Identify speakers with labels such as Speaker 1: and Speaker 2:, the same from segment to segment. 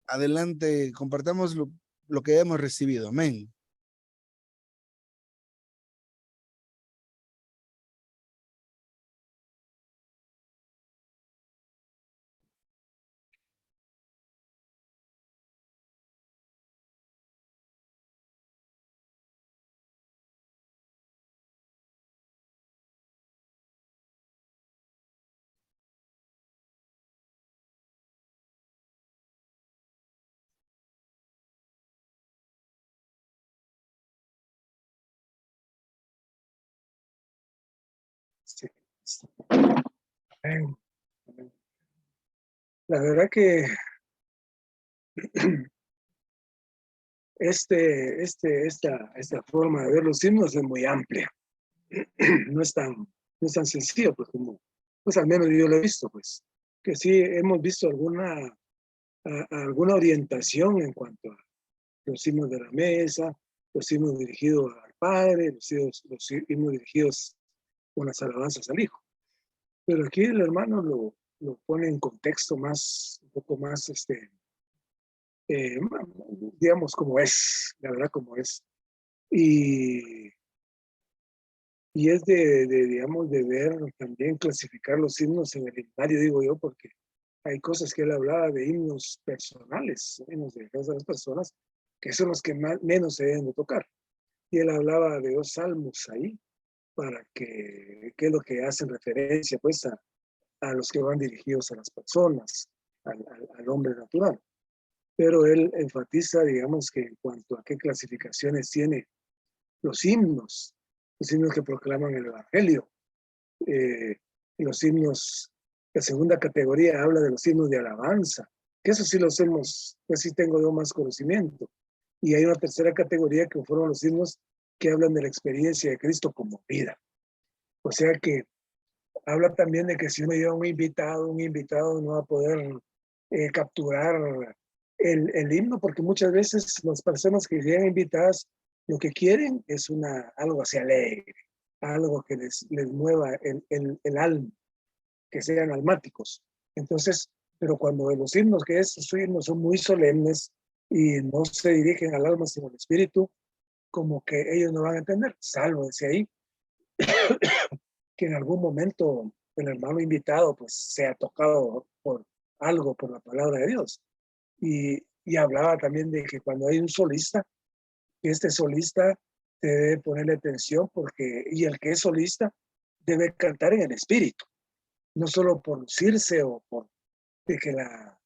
Speaker 1: Adelante, compartamos lo que hemos recibido. Amén.
Speaker 2: Sí. Amén. La verdad que esta forma de ver los himnos es muy amplia. No es tan, no es tan sencillo, pues como, pues al menos yo lo he visto, pues, que sí hemos visto alguna orientación en cuanto a los himnos de la mesa, los himnos dirigidos al Padre, los himnos dirigidos con las alabanzas al Hijo. Pero aquí el hermano lo pone en contexto más, un poco más, eh, digamos, como es, la verdad, como es. Y, y es digamos, de ver también clasificar los himnos en el himnario, digo yo, porque hay cosas que él hablaba de himnos personales, himnos de las personas, que son los que menos se deben de tocar. Y él hablaba de 2 salmos ahí, para que es lo que hacen referencia, pues, a los que van dirigidos a las personas, al hombre natural. Pero él enfatiza, digamos, que en cuanto a qué clasificaciones tiene los himnos que proclaman el Evangelio, eh, los himnos, la segunda categoría habla de los himnos de alabanza, que eso sí los hemos, pues sí tengo yo más conocimiento. Y hay una tercera categoría que fueron los himnos que hablan de la experiencia de Cristo como vida. O sea que habla también de que si uno lleva un invitado no va a poder capturar el himno, porque muchas veces las personas que llegan invitadas lo que quieren es algo así alegre, algo que les mueva el alma, que sean almáticos. Entonces, pero cuando los himnos, que estos himnos son muy solemnes y no se dirigen al alma sino al espíritu, como que ellos no van a entender, salvo desde ahí que en algún momento el hermano invitado pues sea tocado por algo, por la palabra de Dios. Y hablaba también de que cuando hay un solista, que este solista debe ponerle atención porque, y el que es solista debe cantar en el espíritu, no solo por lucirse o por de que la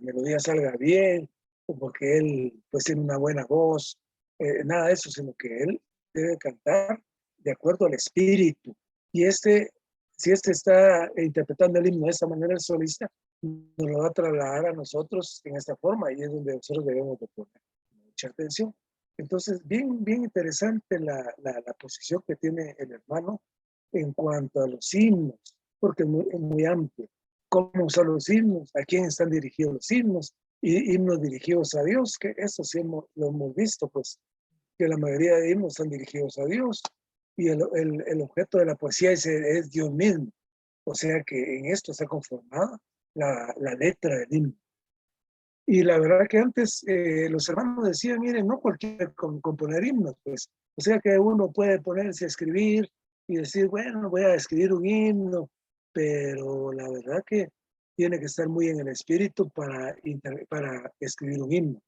Speaker 2: melodía salga bien o porque él pues tiene una buena voz, nada de eso, sino que él debe cantar de acuerdo al espíritu. Y si está interpretando el himno de esta manera, el solista nos lo va a trasladar a nosotros en esta forma y es donde nosotros debemos de poner mucha atención. Entonces, bien interesante la posición que tiene el hermano en cuanto a los himnos, porque es muy amplio. Cómo usar los himnos, a quién están dirigidos los himnos, y himnos dirigidos a Dios, que eso sí lo hemos visto, pues, que la mayoría de himnos están dirigidos a Dios, y el objeto de la poesía es Dios mismo. O sea que en esto está conformada la letra del himno. Y la verdad que antes los hermanos decían, miren, no cualquier componer himnos, pues. O sea que uno puede ponerse a escribir y decir, bueno, voy a escribir un himno, pero la verdad que tiene que estar muy en el espíritu para escribir un himno,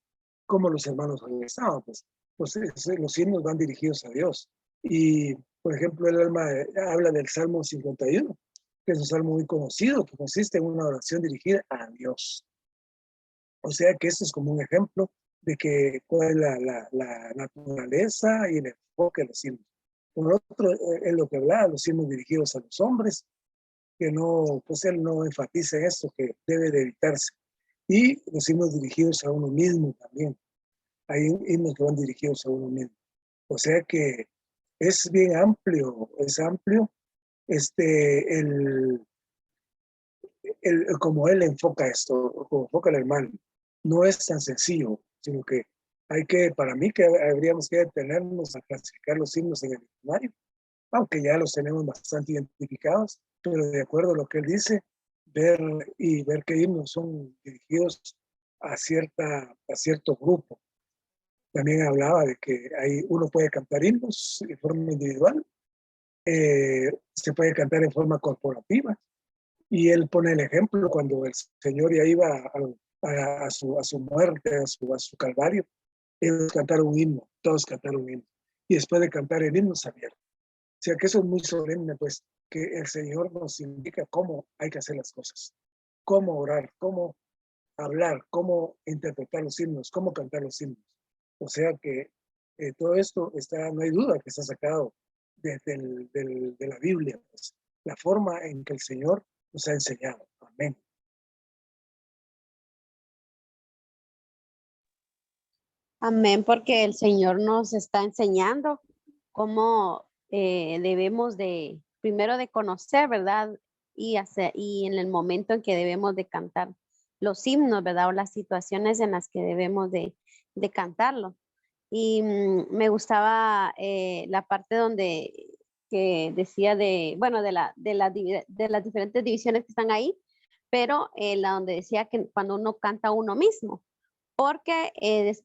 Speaker 2: como los hermanos han estado, pues. Los himnos van dirigidos a Dios. Y, por ejemplo, el alma habla del Salmo 51, que es un salmo muy conocido, que consiste en una oración dirigida a Dios. O sea que esto es como un ejemplo de que cuál es la naturaleza y el enfoque de los himnos. Por otro, es lo que hablaba, los himnos dirigidos a los hombres, que no, pues él no enfatiza en esto, que debe de evitarse. Y los himnos dirigidos a uno mismo también. Hay himnos que van dirigidos a uno mismo. O sea que es bien amplio, es amplio el, como él enfoca esto, como enfoca el hermano, no es tan sencillo, sino que para mí, que habríamos que detenernos a clasificar los himnos en el diccionario, aunque ya los tenemos bastante identificados, pero de acuerdo a lo que él dice, ver qué himnos son dirigidos a cierto grupo. También hablaba de que uno puede cantar himnos de forma individual, se puede cantar en forma corporativa. Y él pone el ejemplo cuando el Señor ya iba a su muerte, a su calvario. Ellos cantaron un himno, todos cantaron un himno. Y después de cantar el himno salieron. O sea que eso es muy solemne, pues, que el Señor nos indica cómo hay que hacer las cosas, cómo orar, cómo hablar, cómo interpretar los himnos, cómo cantar los himnos. O sea que todo esto no hay duda que está sacado de la Biblia, pues, la forma en que el Señor nos ha enseñado. Amén.
Speaker 3: Amén, porque el Señor nos está enseñando cómo debemos de, primero de conocer, ¿verdad? Y en el momento en que debemos de cantar los himnos, ¿verdad? O las situaciones en las que debemos de cantarlo. Y me gustaba la parte donde que decía bueno, de las diferentes divisiones que están ahí, pero la donde decía que cuando uno canta uno mismo, porque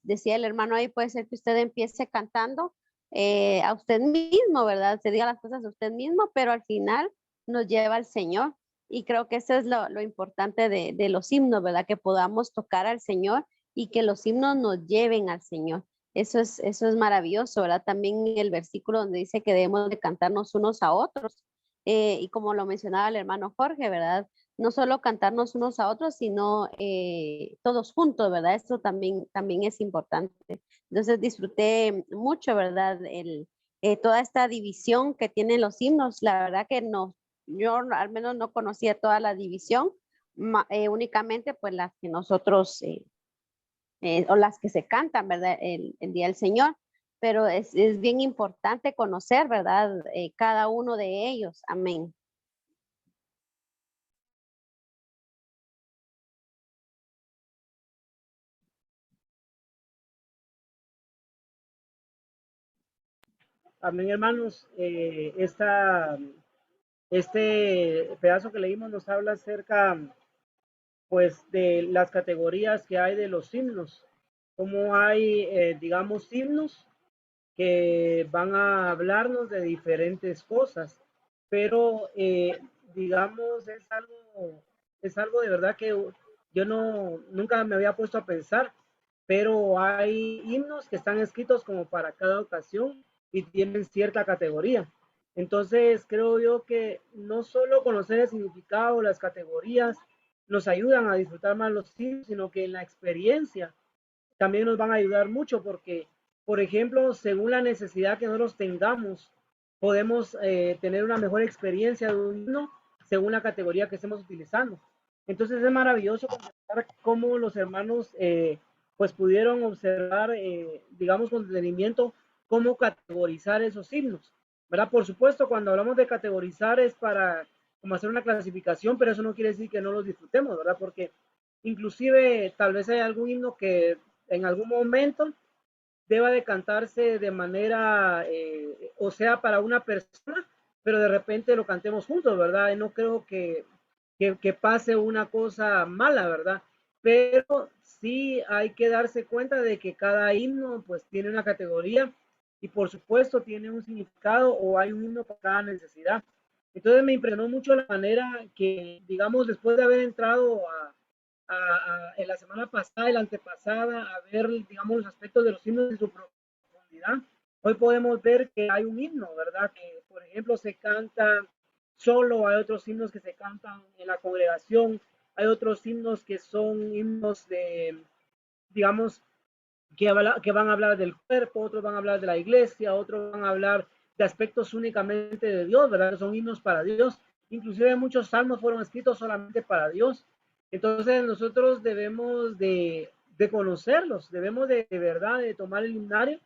Speaker 3: decía el hermano ahí, puede ser que usted empiece cantando a usted mismo, ¿verdad? Se diga las cosas a usted mismo, pero al final nos lleva al Señor. Y creo que eso es lo importante de los himnos, ¿verdad? Que podamos tocar al Señor y que los himnos nos lleven al Señor. Eso es maravilloso, ¿verdad? También el versículo donde dice que debemos de cantarnos unos a otros. Y como lo mencionaba el hermano Jorge, ¿verdad? No solo cantarnos unos a otros, sino todos juntos, ¿verdad? Esto también es importante. Entonces disfruté mucho, ¿verdad? Toda esta división que tienen los himnos. La verdad que no, yo al menos no conocía toda la división, únicamente pues las que nosotros, o las que se cantan, ¿verdad? El Día del Señor. Pero es bien importante conocer, ¿verdad? Cada uno de ellos. Amén.
Speaker 4: Amén, hermanos. Este pedazo que leímos nos habla acerca, pues, de las categorías que hay de los himnos. Como hay, digamos, himnos que van a hablarnos de diferentes cosas, pero, digamos, es algo de verdad que yo nunca me había puesto a pensar, pero hay himnos que están escritos como para cada ocasión y tienen cierta categoría. Entonces, creo yo que no solo conocer el significado, las categorías, nos ayudan a disfrutar más los himnos, sino que en la experiencia también nos van a ayudar mucho porque, por ejemplo, según la necesidad que nosotros tengamos, podemos tener una mejor experiencia de un himno según la categoría que estemos utilizando. Entonces es maravilloso cómo los hermanos pues pudieron observar, digamos, con detenimiento cómo categorizar esos himnos, ¿verdad? Por supuesto, cuando hablamos de categorizar es para como hacer una clasificación, pero eso no quiere decir que no los disfrutemos, ¿verdad? Porque inclusive tal vez hay algún himno que en algún momento deba de cantarse de manera, o sea, para una persona, pero de repente lo cantemos juntos, ¿verdad? Y no creo que pase una cosa mala, ¿verdad? Pero sí hay que darse cuenta de que cada himno pues tiene una categoría y por supuesto tiene un significado o hay un himno para cada necesidad. Entonces me impresionó mucho la manera que, digamos, después de haber entrado en la semana pasada y la antepasada a ver, digamos, los aspectos de los himnos en su profundidad, hoy podemos ver que hay un himno, ¿verdad? Que, por ejemplo, se canta solo, hay otros himnos que se cantan en la congregación, hay otros himnos que son himnos de, digamos, que van a hablar del cuerpo, otros van a hablar de la iglesia, otros van a hablar de aspectos únicamente de Dios, ¿verdad? Son himnos para Dios. Inclusive muchos salmos fueron escritos solamente para Dios. Entonces nosotros debemos de conocerlos, debemos de verdad de tomar el himnario,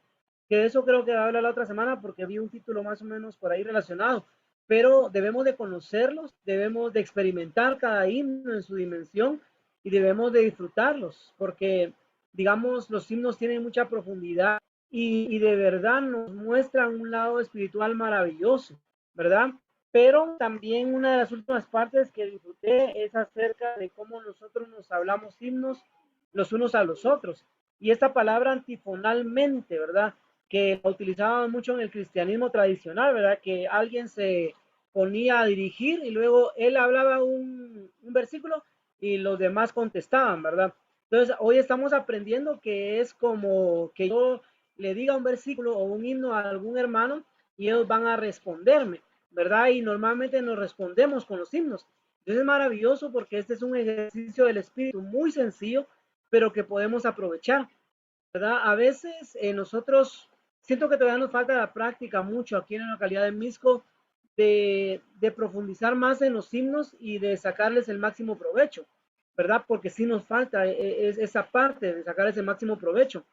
Speaker 4: que eso creo que va a hablar la otra semana porque vi un título más o menos por ahí relacionado, pero debemos de conocerlos, debemos de experimentar cada himno en su dimensión y debemos de disfrutarlos, porque digamos los himnos tienen mucha profundidad y de verdad nos muestran un lado espiritual maravilloso, ¿verdad? Pero también una de las últimas partes que disfruté es acerca de cómo nosotros nos hablamos himnos los unos a los otros. Y esta palabra antifonalmente, ¿verdad? Que la utilizaban mucho en el cristianismo tradicional, ¿verdad? Que alguien se ponía a dirigir y luego él hablaba un versículo y los demás contestaban, ¿verdad? Entonces, hoy estamos aprendiendo que es como que yo le diga un versículo o un himno a algún hermano y ellos van a responderme, ¿verdad? Y normalmente nos respondemos con los himnos. Entonces es maravilloso porque este es un ejercicio del espíritu muy sencillo, pero que podemos aprovechar, ¿verdad? A veces nosotros, siento que todavía nos falta la práctica mucho aquí en la localidad de Misco de profundizar más en los himnos y de sacarles el máximo provecho, ¿verdad? Porque sí nos falta esa parte de sacarles el máximo provecho.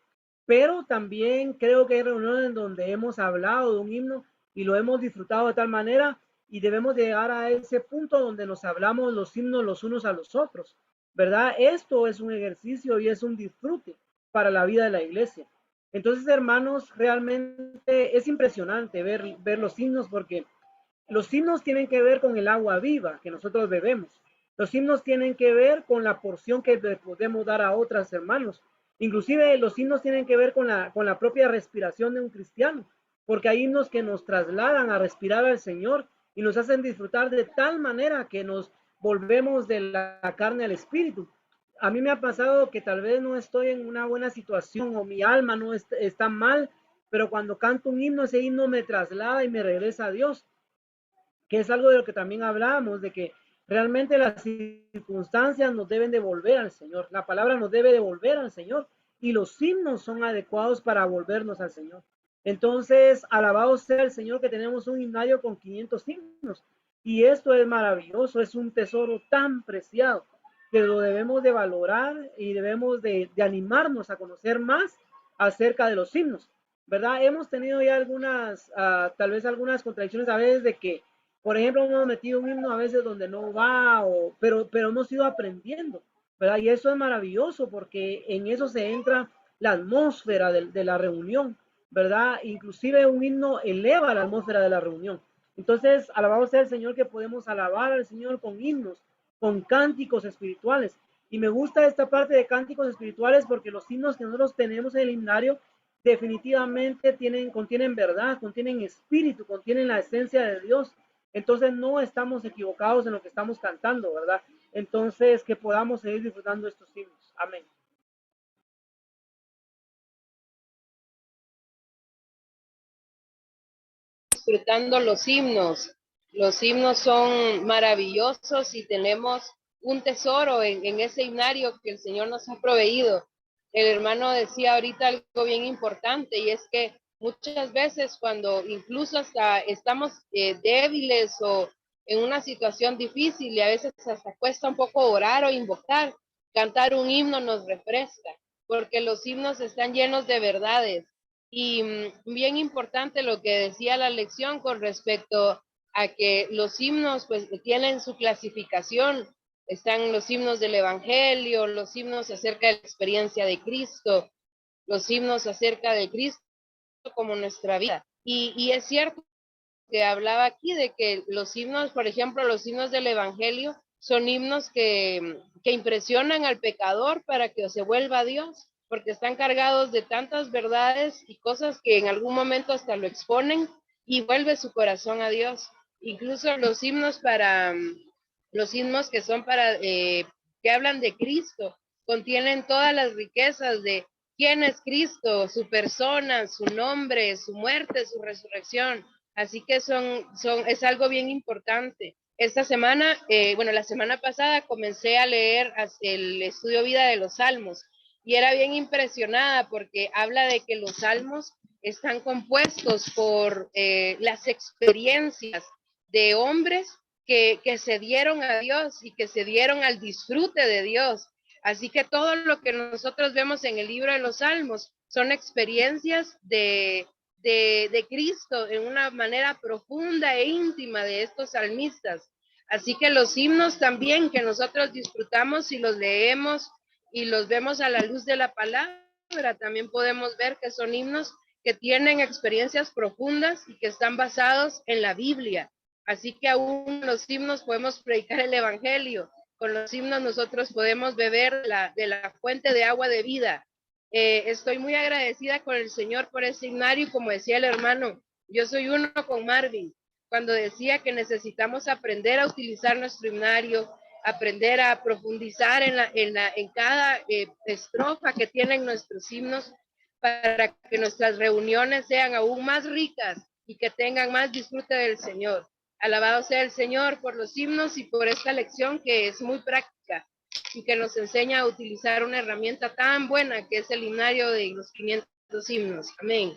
Speaker 4: Pero también creo que hay reuniones en donde hemos hablado de un himno y lo hemos disfrutado de tal manera y debemos llegar a ese punto donde nos hablamos los himnos los unos a los otros, ¿verdad? Esto es un ejercicio y es un disfrute para la vida de la iglesia. Entonces, hermanos, realmente es impresionante ver los himnos porque los himnos tienen que ver con el agua viva que nosotros bebemos. Los himnos tienen que ver con la porción que le podemos dar a otros hermanos. Inclusive los himnos tienen que ver con la propia respiración de un cristiano, porque hay himnos que nos trasladan a respirar al Señor y nos hacen disfrutar de tal manera que nos volvemos de la carne al espíritu. A mí me ha pasado que tal vez no estoy en una buena situación o mi alma no está mal, pero cuando canto un himno, ese himno me traslada y me regresa a Dios, que es algo de lo que también hablábamos, de que realmente las circunstancias nos deben devolver al Señor, la palabra nos debe devolver al Señor y los himnos son adecuados para volvernos al Señor. Entonces, alabado sea el Señor que tenemos un himnario con 500 himnos y esto es maravilloso, es un tesoro tan preciado que lo debemos de valorar y debemos de animarnos a conocer más acerca de los himnos, ¿verdad? Hemos tenido ya algunas, tal vez algunas contradicciones a veces de que por ejemplo, hemos metido un himno a veces donde no va, pero hemos ido aprendiendo, ¿verdad? Y eso es maravilloso porque en eso se entra la atmósfera de la reunión, ¿verdad? Inclusive un himno eleva la atmósfera de la reunión. Entonces, alabado sea el Señor que podemos alabar al Señor con himnos, con cánticos espirituales. Y me gusta esta parte de cánticos espirituales porque los himnos que nosotros tenemos en el himnario definitivamente contienen verdad, contienen espíritu, contienen la esencia de Dios. Entonces no estamos equivocados en lo que estamos cantando, ¿verdad? Entonces que podamos seguir disfrutando estos himnos. Amén.
Speaker 5: Disfrutando los himnos. Los himnos son maravillosos y tenemos un tesoro en ese himnario que el Señor nos ha proveído. El hermano decía ahorita algo bien importante y es que muchas veces cuando incluso hasta estamos débiles o en una situación difícil y a veces hasta cuesta un poco orar o invocar, cantar un himno nos refresca, porque los himnos están llenos de verdades. Y bien importante lo que decía la lección con respecto a que los himnos pues tienen su clasificación. Están los himnos del Evangelio, los himnos acerca de la experiencia de Cristo, los himnos acerca de Cristo como nuestra vida. Y es cierto que hablaba aquí de que los himnos, por ejemplo, los himnos del Evangelio son himnos que impresionan al pecador para que se vuelva a Dios, porque están cargados de tantas verdades y cosas que en algún momento hasta lo exponen y vuelve su corazón a Dios. Incluso los himnos los himnos que son que hablan de Cristo, contienen todas las riquezas de quién es Cristo, su persona, su nombre, su muerte, su resurrección. Así que es algo bien importante. Esta semana, la semana pasada comencé a leer el estudio vida de los Salmos y era bien impresionada porque habla de que los Salmos están compuestos por las experiencias de hombres que se dieron a Dios y que se dieron al disfrute de Dios. Así que todo lo que nosotros vemos en el libro de los Salmos son experiencias de Cristo en una manera profunda e íntima de estos salmistas. Así que los himnos también que nosotros disfrutamos y los leemos y los vemos a la luz de la palabra, también podemos ver que son himnos que tienen experiencias profundas y que están basados en la Biblia. Así que aún los himnos podemos predicar el evangelio Con los himnos nosotros podemos beber de la fuente de agua de vida. Estoy muy agradecida con el Señor por ese himnario y como decía el hermano, yo soy uno con Marvin, cuando decía que necesitamos aprender a utilizar nuestro himnario, aprender a profundizar en cada estrofa que tienen nuestros himnos para que nuestras reuniones sean aún más ricas y que tengan más disfrute del Señor. Alabado sea el Señor por los himnos y por esta lección que es muy práctica y que nos enseña a utilizar una herramienta tan buena que es el himnario de los 500 himnos. Amén.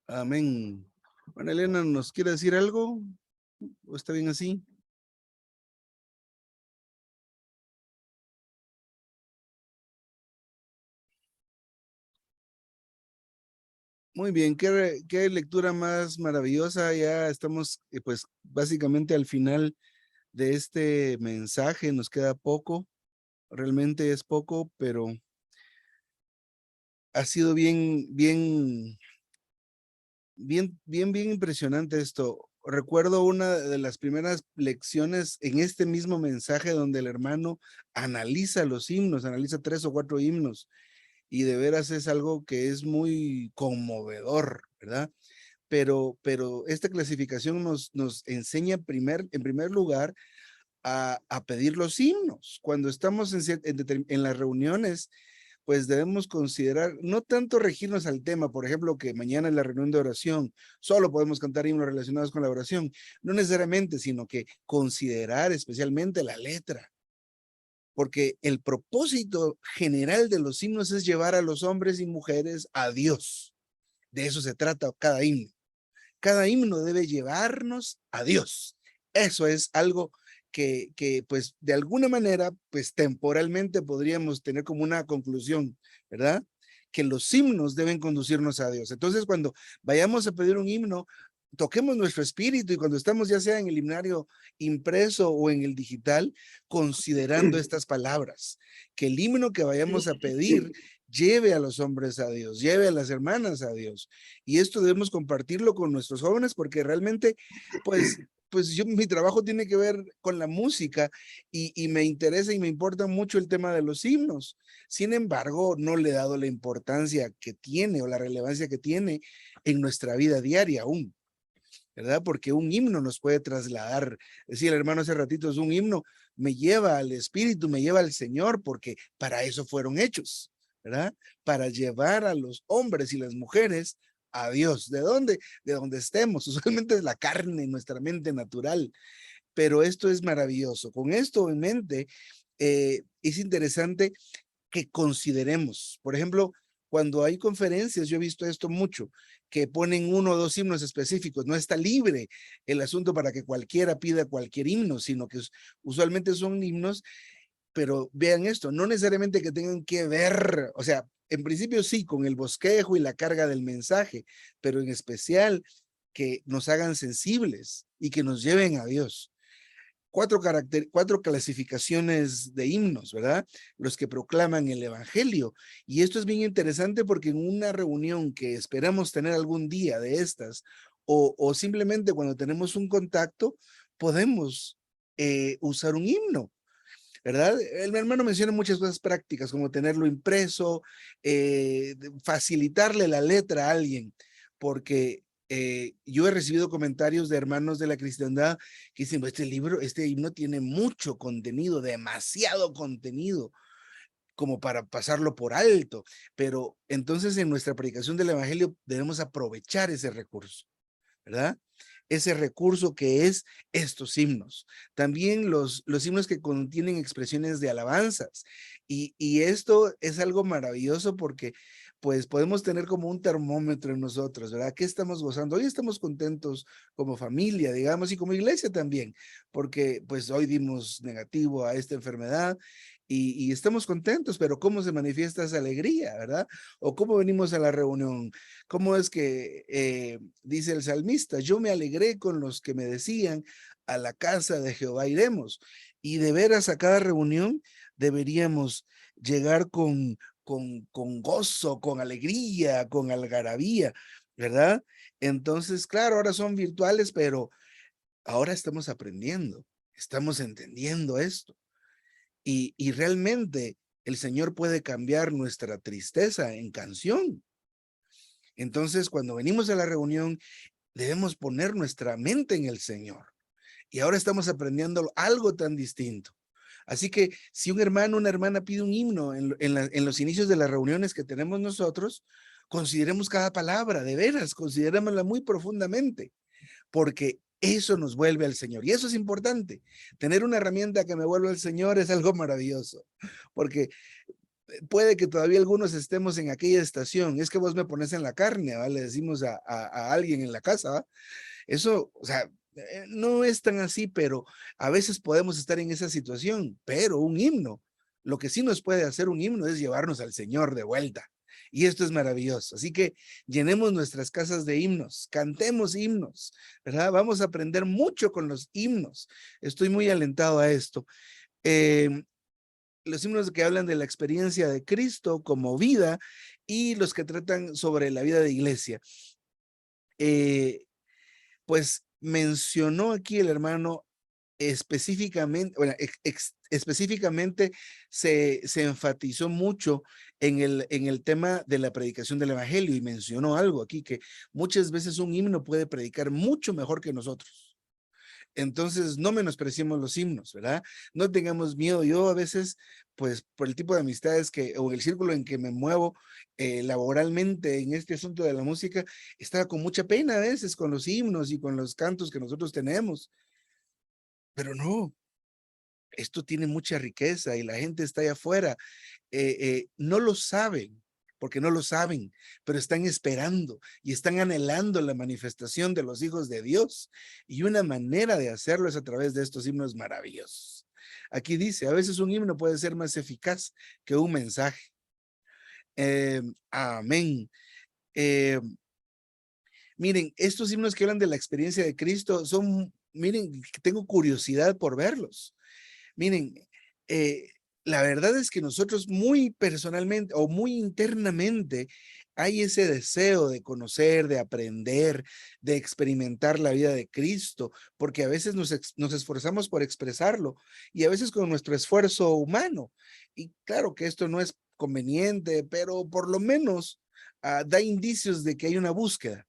Speaker 1: Amén. Bueno, Elena, ¿nos quiere decir algo? ¿O está bien así? Muy bien, qué lectura más maravillosa. Ya estamos, pues, básicamente al final de este mensaje. Nos queda poco, realmente es poco, pero ha sido bien impresionante esto. Recuerdo una de las primeras lecciones en este mismo mensaje donde el hermano analiza los himnos, analiza 3 o 4 himnos, y de veras es algo que es muy conmovedor, ¿verdad? Pero esta clasificación nos enseña en primer lugar a pedir los himnos. Cuando estamos en las reuniones, pues debemos considerar, no tanto regirnos al tema, por ejemplo, que mañana en la reunión de oración solo podemos cantar himnos relacionados con la oración, no necesariamente, sino que considerar especialmente la letra, porque el propósito general de los himnos es llevar a los hombres y mujeres a Dios. De eso se trata cada himno. Cada himno debe llevarnos a Dios. Eso es algo que pues de alguna manera, pues temporalmente podríamos tener como una conclusión, ¿verdad? Que los himnos deben conducirnos a Dios. Entonces, cuando vayamos a pedir un himno, toquemos nuestro espíritu y cuando estamos ya sea en el himnario impreso o en el digital, considerando estas palabras, que el himno que vayamos a pedir lleve a los hombres a Dios, lleve a las hermanas a Dios. Y esto debemos compartirlo con nuestros jóvenes porque realmente, pues mi trabajo tiene que ver con la música y me interesa y me importa mucho el tema de los himnos. Sin embargo, no le he dado la importancia que tiene o la relevancia que tiene en nuestra vida diaria aún, ¿verdad? Porque un himno nos puede trasladar, decía el hermano hace ratito, es un himno, me lleva al Espíritu, me lleva al Señor, porque para eso fueron hechos, ¿verdad? Para llevar a los hombres y las mujeres a Dios. ¿De dónde? De donde estemos. Usualmente es la carne, nuestra mente natural, pero esto es maravilloso. Con esto en mente, es interesante que consideremos, por ejemplo, cuando hay conferencias, yo he visto esto mucho, que ponen 1 o 2 himnos específicos, no está libre el asunto para que cualquiera pida cualquier himno, sino que usualmente son himnos, pero vean esto, no necesariamente que tengan que ver, o sea, en principio sí, con el bosquejo y la carga del mensaje, pero en especial que nos hagan sensibles y que nos lleven a Dios. 4 clasificaciones de himnos, ¿verdad? Los que proclaman el evangelio. Y esto es bien interesante porque en una reunión que esperamos tener algún día de estas, o simplemente cuando tenemos un contacto, podemos usar un himno, ¿verdad? El hermano menciona muchas cosas prácticas, como tenerlo impreso, facilitarle la letra a alguien, porque yo he recibido comentarios de hermanos de la cristiandad que dicen, este himno tiene mucho contenido, demasiado contenido, como para pasarlo por alto, pero entonces en nuestra predicación del evangelio debemos aprovechar ese recurso, ¿verdad? Ese recurso que es estos himnos. También los himnos que contienen expresiones de alabanzas. Y esto es algo maravilloso porque pues podemos tener como un termómetro en nosotros, ¿verdad? ¿Qué estamos gozando? Hoy estamos contentos como familia, digamos, y como iglesia también, porque pues hoy dimos negativo a esta enfermedad y estamos contentos, pero ¿cómo se manifiesta esa alegría, verdad? O cómo venimos a la reunión. ¿Cómo es que dice el salmista? Yo me alegré con los que me decían, a la casa de Jehová iremos. Y de veras a cada reunión deberíamos llegar con gozo, con alegría, con algarabía, ¿verdad? Entonces, claro, ahora son virtuales, pero ahora estamos aprendiendo, estamos entendiendo esto. Y realmente el Señor puede cambiar nuestra tristeza en canción. Entonces, cuando venimos a la reunión, debemos poner nuestra mente en el Señor. Y ahora estamos aprendiendo algo tan distinto. Así que si un hermano, una hermana pide un himno en los inicios de las reuniones que tenemos nosotros, consideremos cada palabra, de veras, considerémosla muy profundamente, porque eso nos vuelve al Señor. Y eso es importante. Tener una herramienta que me vuelva al Señor es algo maravilloso, porque puede que todavía algunos estemos en aquella estación. Es que vos me pones en la carne, ¿va? Le decimos a alguien en la casa, ¿va? Eso, o sea, no es tan así, pero a veces podemos estar en esa situación. Pero un himno, lo que sí nos puede hacer un himno es llevarnos al Señor de vuelta. Y esto es maravilloso. Así que llenemos nuestras casas de himnos, cantemos himnos, ¿verdad? Vamos a aprender mucho con los himnos. Estoy muy alentado a esto. Los himnos que hablan de la experiencia de Cristo como vida y los que tratan sobre la vida de iglesia. Pues mencionó aquí el hermano específicamente, bueno, específicamente se enfatizó mucho en el tema de la predicación del evangelio y mencionó algo aquí, que muchas veces un himno puede predicar mucho mejor que nosotros. Entonces, no menospreciemos los himnos, ¿verdad? No tengamos miedo. Yo a veces, pues, por el tipo de amistades o el círculo en que me muevo laboralmente en este asunto de la música, estaba con mucha pena a veces con los himnos y con los cantos que nosotros tenemos. Pero no, esto tiene mucha riqueza y la gente está allá afuera. No lo saben, porque no lo saben, pero están esperando y están anhelando la manifestación de los hijos de Dios. Y una manera de hacerlo es a través de estos himnos maravillosos. Aquí dice, a veces un himno puede ser más eficaz que un mensaje. Amén. Miren, estos himnos que hablan de la experiencia de Cristo miren, tengo curiosidad por verlos. Miren, la verdad es que nosotros muy personalmente o muy internamente hay ese deseo de conocer, de aprender, de experimentar la vida de Cristo, porque a veces nos esforzamos por expresarlo y a veces con nuestro esfuerzo humano. Y claro que esto no es conveniente, pero por lo menos da indicios de que hay una búsqueda.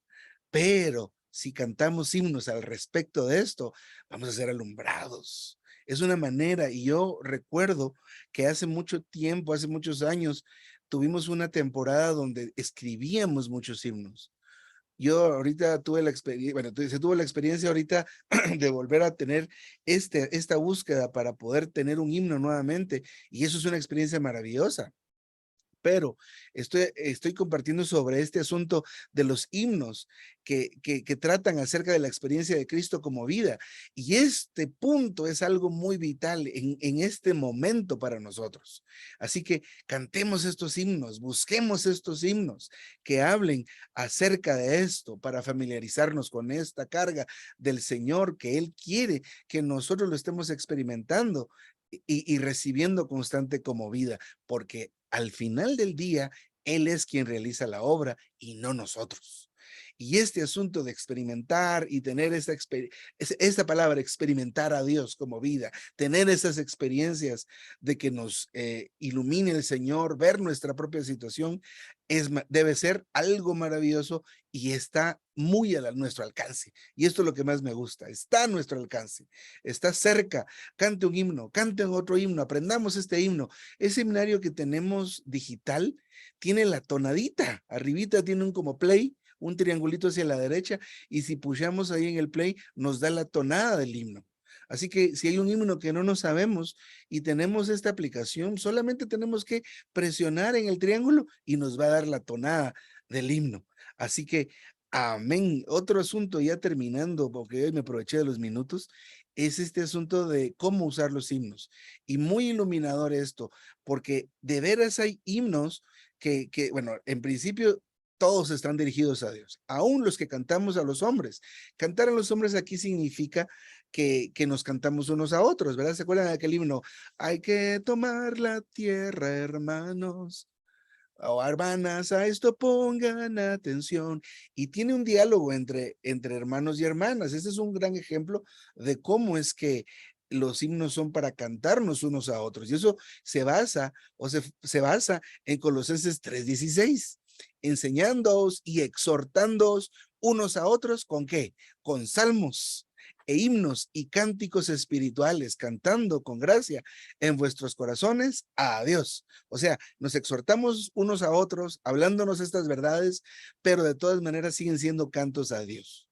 Speaker 1: Pero si cantamos himnos al respecto de esto, vamos a ser alumbrados. Es una manera, y yo recuerdo que hace mucho tiempo, hace muchos años, tuvimos una temporada donde escribíamos muchos himnos. Yo ahorita tuve la experiencia, bueno, se tuvo la experiencia ahorita de volver a tener esta búsqueda para poder tener un himno nuevamente, y eso es una experiencia maravillosa. Pero estoy compartiendo sobre este asunto de los himnos que tratan acerca de la experiencia de Cristo como vida. Y este punto es algo muy vital en este momento para nosotros. Así que cantemos estos himnos, busquemos estos himnos que hablen acerca de esto para familiarizarnos con esta carga del Señor que Él quiere que nosotros lo estemos experimentando y recibiendo constante como vida, porque al final del día, Él es quien realiza la obra y no nosotros. Y este asunto de experimentar y tener esta palabra, experimentar a Dios como vida, tener esas experiencias de que nos ilumine el Señor, ver nuestra propia situación, debe ser algo maravilloso y está muy a nuestro alcance. Y esto es lo que más me gusta, está a nuestro alcance, está cerca. Cante un himno, canten otro himno, aprendamos este himno. Ese himnario que tenemos digital tiene la tonadita, arribita tiene un como play, un triangulito hacia la derecha, y si pushamos ahí en el play, nos da la tonada del himno. Así que si hay un himno que no nos sabemos y tenemos esta aplicación, solamente tenemos que presionar en el triángulo y nos va a dar la tonada del himno. Así que, amén. Otro asunto ya terminando, porque hoy me aproveché de los minutos. es este asunto de cómo usar los himnos. Y muy iluminador esto, porque de veras hay himnos que bueno, en principio todos están dirigidos a Dios, aún los que cantamos a los hombres. Cantar a los hombres aquí significa que nos cantamos unos a otros, ¿verdad? ¿Se acuerdan de aquel himno? Hay que tomar la tierra, hermanos. O hermanas, a esto pongan atención. Y tiene un diálogo entre hermanos y hermanas. Este es un gran ejemplo de cómo es que los himnos son para cantarnos unos a otros. Y eso se basa se basa en Colosenses 3:16, enseñándoos y exhortándoos unos a otros, ¿con qué? Con salmos e himnos y cánticos espirituales, cantando con gracia en vuestros corazones a Dios. O sea, nos exhortamos unos a otros, hablándonos estas verdades, pero de todas maneras siguen siendo cantos a Dios.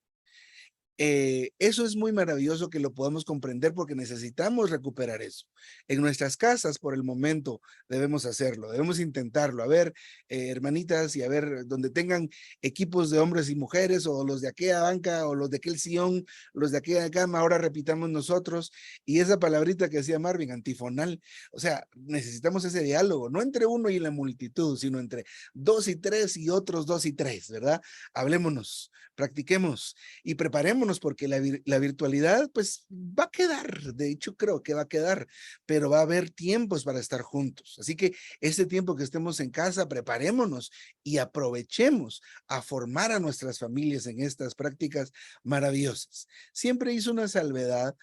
Speaker 1: Eso es muy maravilloso que lo podamos comprender porque necesitamos recuperar eso. En nuestras casas, por el momento, debemos hacerlo, debemos intentarlo. A ver, hermanitas, y a ver, donde tengan equipos de hombres y mujeres, o los de aquella banca, o los de aquel sillón, los de aquella cama, ahora repitamos nosotros. Y esa palabrita que decía Marvin, antifonal, o sea, necesitamos ese diálogo, no entre uno y la multitud, sino entre 2 y 3 y otros 2 y 3, ¿verdad? Hablémonos, practiquemos y preparémonos porque la virtualidad pues va a quedar, de hecho creo que va a quedar, pero va a haber tiempos para estar juntos. Así que este tiempo que estemos en casa, preparémonos y aprovechemos a formar a nuestras familias en estas prácticas maravillosas. Siempre hizo una salvedad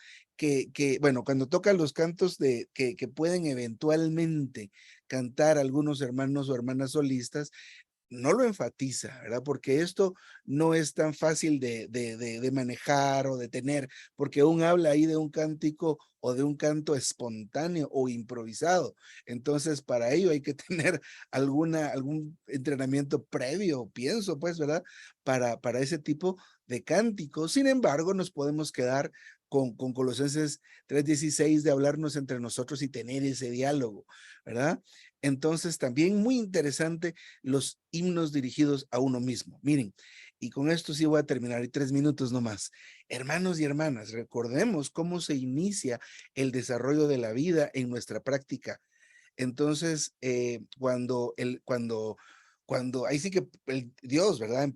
Speaker 1: bueno, cuando tocan los cantos que pueden eventualmente cantar algunos hermanos o hermanas solistas, no lo enfatiza, ¿verdad? Porque esto no es tan fácil de manejar o de tener, porque aún habla ahí de un cántico o de un canto espontáneo o improvisado. Entonces, para ello hay que tener algún entrenamiento previo, pienso, pues, ¿verdad? Para ese tipo de cánticos. Sin embargo, nos podemos quedar con Colosenses 3:16 de hablarnos entre nosotros y tener ese diálogo, ¿verdad? Entonces, también muy interesante los himnos dirigidos a uno mismo. Miren, y con esto sí voy a terminar, hay 3 minutos nomás. Hermanos y hermanas, recordemos cómo se inicia el desarrollo de la vida en nuestra práctica. Entonces, cuando ahí sí que Dios, ¿verdad?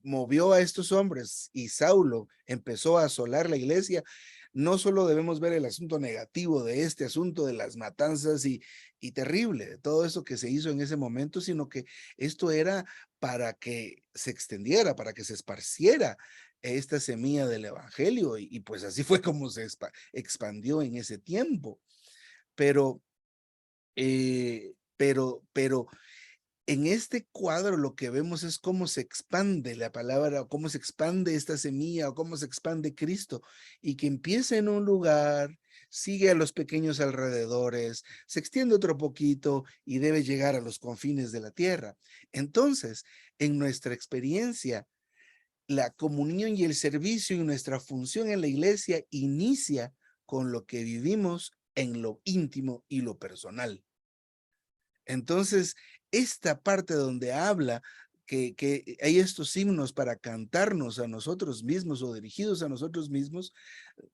Speaker 1: Movió a estos hombres y Saulo empezó a asolar la iglesia. No solo debemos ver el asunto negativo de este asunto de las matanzas y terrible, de todo eso que se hizo en ese momento, sino que esto era para que se extendiera, para que se esparciera esta semilla del evangelio y pues así fue como se expandió en ese tiempo. Pero, pero en este cuadro lo que vemos es cómo se expande la palabra, o cómo se expande esta semilla, o cómo se expande Cristo, y que empieza en un lugar, sigue a los pequeños alrededores, se extiende otro poquito y debe llegar a los confines de la tierra. Entonces, en nuestra experiencia, la comunión y el servicio y nuestra función en la iglesia inicia con lo que vivimos en lo íntimo y lo personal. Entonces, esta parte donde habla que hay estos himnos para cantarnos a nosotros mismos o dirigidos a nosotros mismos,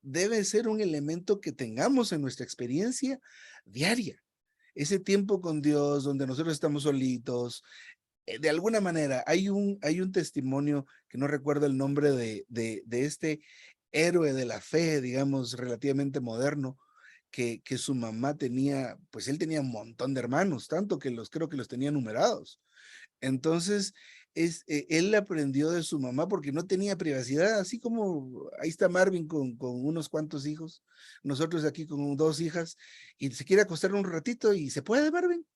Speaker 1: debe ser un elemento que tengamos en nuestra experiencia diaria. Ese tiempo con Dios donde nosotros estamos solitos, de alguna manera, hay un testimonio que no recuerdo el nombre de este héroe de la fe, digamos, relativamente moderno, que su mamá tenía, pues él tenía un montón de hermanos, tanto que creo que los tenía numerados. Entonces, él aprendió de su mamá porque no tenía privacidad, así como ahí está Marvin con unos cuantos hijos, nosotros aquí con 2 hijas, y se quiere acostar un ratito y se puede, Marvin.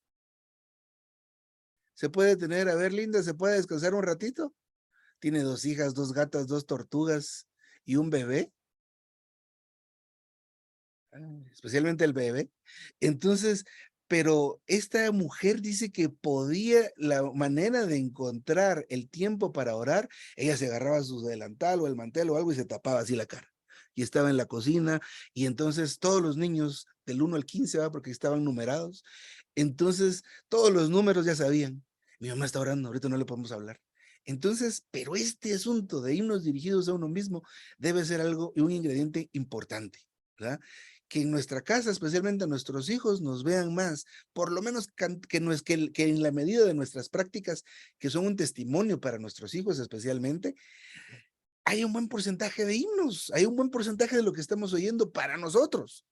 Speaker 1: Se puede tener, a ver, Linda, se puede descansar un ratito. Tiene 2 hijas, 2 gatas, 2 tortugas y un bebé. Especialmente el bebé. Entonces, pero esta mujer dice que podía, la manera de encontrar el tiempo para orar, ella se agarraba su delantal o el mantel o algo y se tapaba así la cara. Y estaba en la cocina y entonces todos los niños del 1 al 15, ¿va? Porque estaban numerados. Entonces, todos los números ya sabían. Mi mamá está orando, ahorita no le podemos hablar. Entonces, pero este asunto de himnos dirigidos a uno mismo debe ser algo y un ingrediente importante, ¿verdad? Que en nuestra casa, especialmente a nuestros hijos, nos vean más, por lo menos que en la medida de nuestras prácticas, que son un testimonio para nuestros hijos especialmente, hay un buen porcentaje de himnos, hay un buen porcentaje de lo que estamos oyendo para nosotros,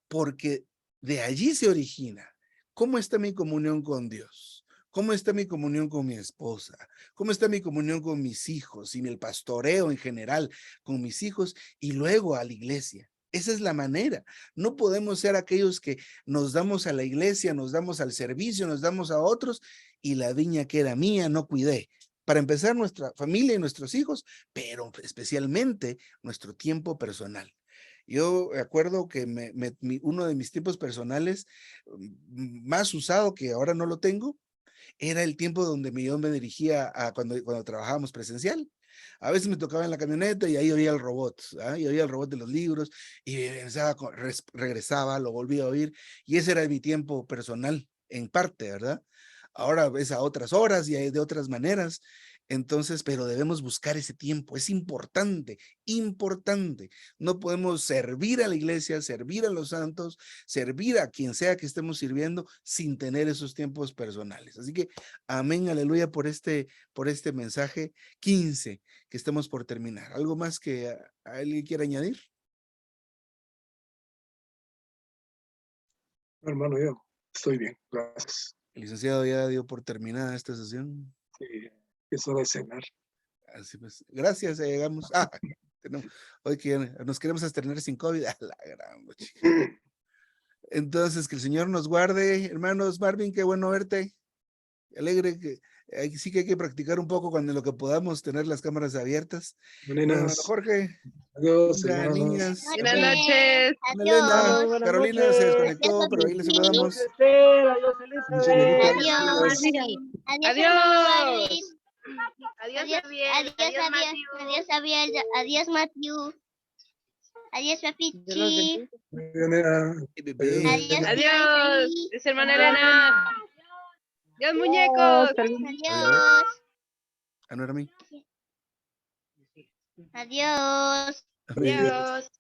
Speaker 1: porque de allí se origina. ¿Cómo está mi comunión con Dios? ¿Cómo está mi comunión con mi esposa? ¿Cómo está mi comunión con mis hijos y el pastoreo en general con mis hijos y luego a la iglesia? Esa es la manera. No podemos ser aquellos que nos damos a la iglesia, nos damos al servicio, nos damos a otros y la viña que era mía no cuidé. Para empezar, nuestra familia y nuestros hijos, pero especialmente nuestro tiempo personal. Yo acuerdo que uno de mis tiempos personales más usado, que ahora no lo tengo, era el tiempo donde yo me dirigía a cuando trabajábamos presencial. A veces me tocaba en la camioneta y ahí oía el robot, y oía el robot de los libros y regresaba, lo volvía a oír y ese era mi tiempo personal en parte, ¿verdad? Ahora ves a otras horas y hay de otras maneras. Entonces, pero debemos buscar ese tiempo, es importante, importante. No podemos servir a la iglesia, servir a los santos, servir a quien sea que estemos sirviendo sin tener esos tiempos personales. Así que amén, aleluya por este mensaje 15 que estamos por terminar. ¿Algo más que alguien quiera añadir?
Speaker 2: Hermano, yo estoy bien, gracias.
Speaker 1: El licenciado ya dio por terminada esta sesión.
Speaker 2: Sí, es hora de cenar.
Speaker 1: Así pues, gracias, llegamos. Hoy que nos queremos estrenar sin COVID. A la gran chica. Entonces, que el Señor nos guarde, hermanos. Marvin, qué bueno verte. Alegre que sí que hay que practicar un poco cuando lo que podamos tener las cámaras abiertas.
Speaker 2: Buenas.
Speaker 1: Jorge.
Speaker 2: Adiós,
Speaker 1: Linda,
Speaker 2: hermanos.
Speaker 1: niñas.
Speaker 5: Buenas noches.
Speaker 1: Elena,
Speaker 4: Buenas
Speaker 1: Carolina
Speaker 4: noches.
Speaker 1: se desconectó, pero ahí le saludamos.
Speaker 4: Adiós, Esther. Adiós, Elizabeth.
Speaker 2: Adiós.
Speaker 5: Adiós.
Speaker 6: Adiós, Javier. Adiós, Javier. Adiós, Matthew. Adiós, Papichi.
Speaker 1: Bebé.
Speaker 5: Adiós. Es hermana Elena. Adiós, muñecos.
Speaker 6: Adiós.
Speaker 1: Ah, no era mí.
Speaker 6: Adiós.
Speaker 5: Adiós.